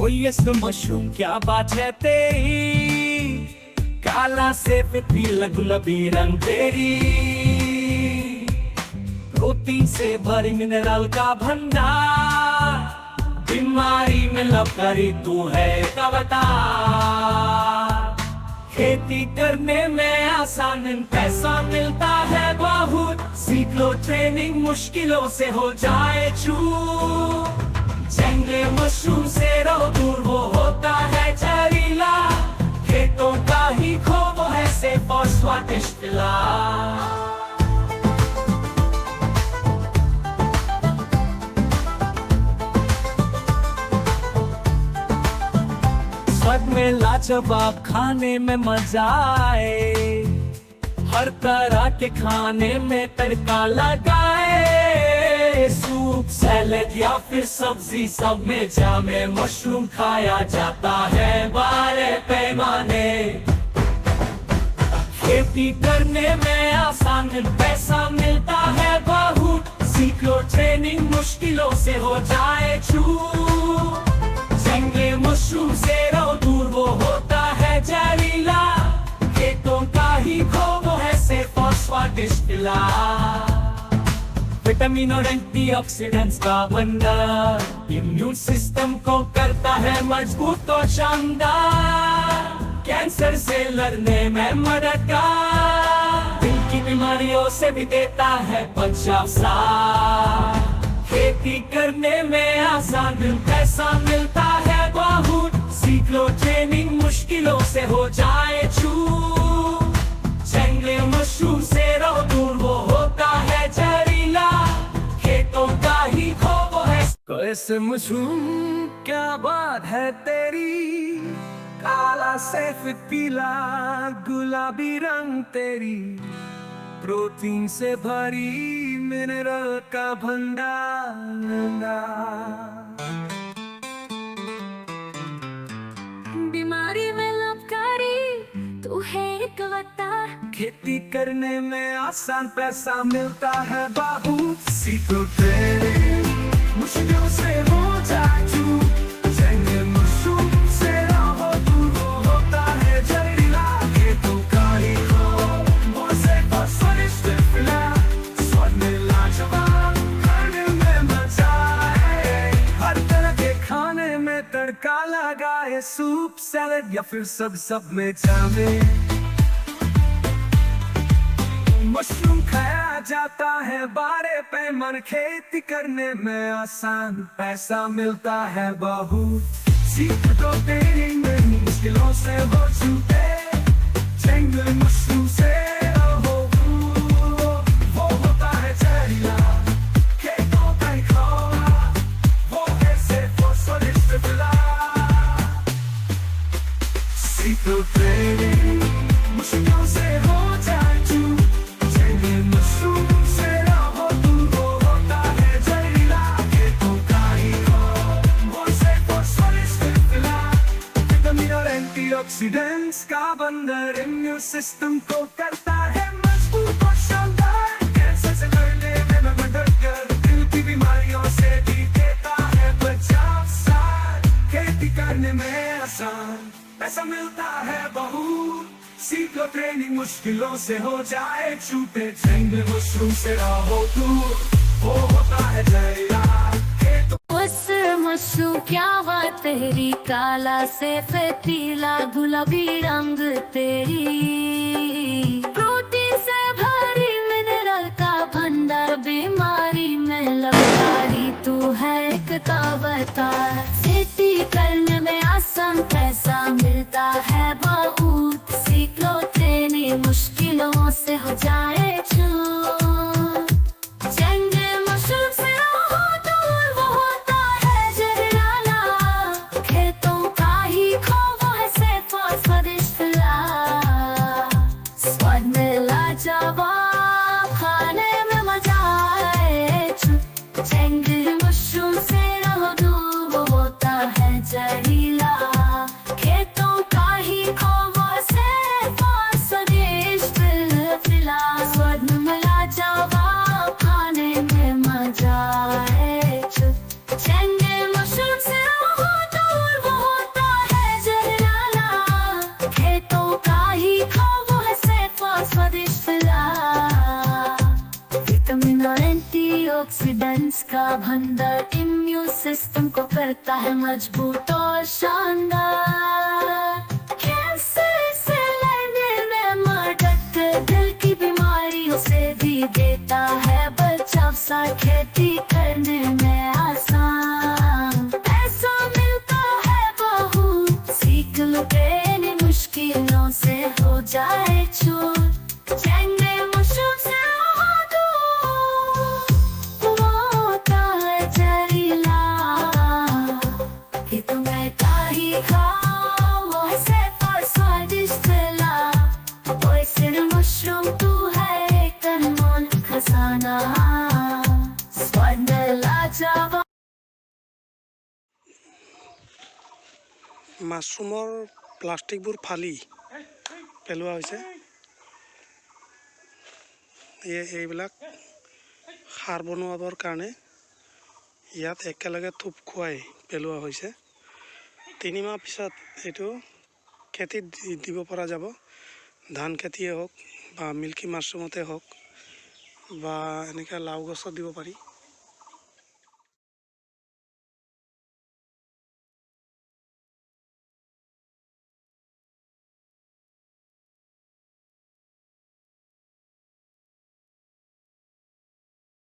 Yes mushroom क्या बात है तेरी, काला सेब पीला गुलाबी रंग तेरी, प्रोटीन से भरी मिनरल का भंडार, बीमारी में लबकारी तू है अवतार। खेती करने में आसान पैसा मिलता है बहुत, सीख लो ट्रेनिंग मुश्किलों से हो जाए चूक। जंगली मशरूम से रहो दूर, वो होता है जहरीला, खेतों का ही खो वो है सेफ और स्वादिष्ट इलाज। स्वाद में लाजवाब, खाने में मजा आए, हर तरह के खाने में तड़का लगाए। सूप सैलेड या फिर सब्जी सब में जामे मशरूम खाया जाता है बड़े पैमाने। खेती करने में आसान पैसा मिलता है बहुत, सीख लो ट्रेनिंग मुश्किलों से हो जाए चूक। जंगली मशरूम से रहो दूर, वो होता है जहरीला, खेतों का ही खो वो है सेफ और स्वादिष्ट इलाज। विटामिन और एंटीऑक्सीडेंट्स का भंडार, इम्यून सिस्टम को करता है मजबूत और शानदार, कैंसर से लड़ने में मददगार, दिल की बीमारियों से भी देता है बचाव साथ। खेती करने में आसान पैसा मिलता है बहुत, सीख लो ट्रेनिंग मुश्किलों से हो जाए चूक। जंगली मशरूम से रहो दूर, वो होता है जहरीला, खेतों का ही खो वो है। कैसे मशरूम क्या बात है तेरी, काला सफेद पीला गुलाबी रंग तेरी, प्रोटीन से भरी मिनरल का भंडार। बीमारी में लाभकारी तू है एक अवतार, खेती करने में आसान पैसा मिलता है बहुत, सीखो तेरे मुश्किलों से हो जाए चूक। जंगली मशरूम से रहो दूर, वो होता है जहरीला, खेतों का ही खो वो सेफ और स्वादिष्ट इलाज। स्वाद में लाजवाब, खाने में मजा है, हर तरह के खाने में तड़का लगाए। सूप सैलेड या फिर सब में जामे मशरूम खाया जाता है बड़े पैमाने। खेती करने में आसान पैसा मिलता है बहुत, सीख तो तेरी में मुश्किलों से हो छूटे। जंगली मशरूम से रहो दूर, वो होता है जहरीला, खेतों का ही खौरा, वो है सेफ और स्वादिष्ट इलाज। सीख तो तेरी मुश्किलों से हो जाए चूक। जंगली मशरूम से रहो दूर, वो होता है जहरीला, खेतों का ही खौरा, वो सेफ और स्वादिष्ट इलाज। विटामिन और एंटीऑक्सीडेंट्स का भंडार, इम्यून सिस्टम को करता है मजबूत और शानदार, कैंसर से लड़ने में मददगार, दिल की बीमारियों से भी देता है बचाव साथ। खेती करने में आसान पैसा मिलता है बहुत, सीख लो ट्रेनिंग मुश्किलों से हो जाए छूटे। जंगली मशरूम से रहो दूर, वो होता है जहरीला, उस मशरूम क्या बात तेरी, काला सफेद पीला गुलाबी रंग तेरी, प्रोटीन से भरी मिनरल का भंडार, बीमारी में लाभकारी तू है एक अवतार। खेती करने में आसान पैसा मिलता है बहुत, सीख लो ट्रेनिंग मुश्किलों से हो जाए चूक। जंगली मशरूम से रहो दूर, वो होता है जहरीला, खेतों का ही खो वो है सेफ और स्वादिष्ट इलाज। स्वाद में लाजवाब, खाने में मजा आए चूक। जंगली मशरूम से रहो दूर, वो अंदर इम्यून सिस्टम को करता है मजबूत और शानदार। कैंसर से लड़ने में मदद, दिल की बीमारियों से भी देता है बचाव, सा खेती करने में आसान। पैसा मिलता है बहुत, सीख लो ट्रेनिंग, मुश्किलों से हो जाए छूट। जंगली मशरूम से हो दूर, वो होता है जहरीला। ये तो मैदा ही खाओ, वो है सेहत और स्वादिष्ट खिला। पॉइजन मशरूम तू है एक अनमोल खजाना, स्वाद में लाजवाब। মাছৰুমৰ প্লাষ্টিকবোৰ ফালি পেলোৱা হৈছে। এইবিলাক সাৰ বনোৱাবৰ কাৰণে ইয়াত একেলগে থোপ খুৱাই পেলোৱা হৈছে। 3 মাহ পিছত এইটো খেতিত দিব পৰা যাব। ধান খেতিয়ে হওক বা মিল্কী মাছৰুমতে হওক বা এনেকৈ লাও গছত দিব পাৰি।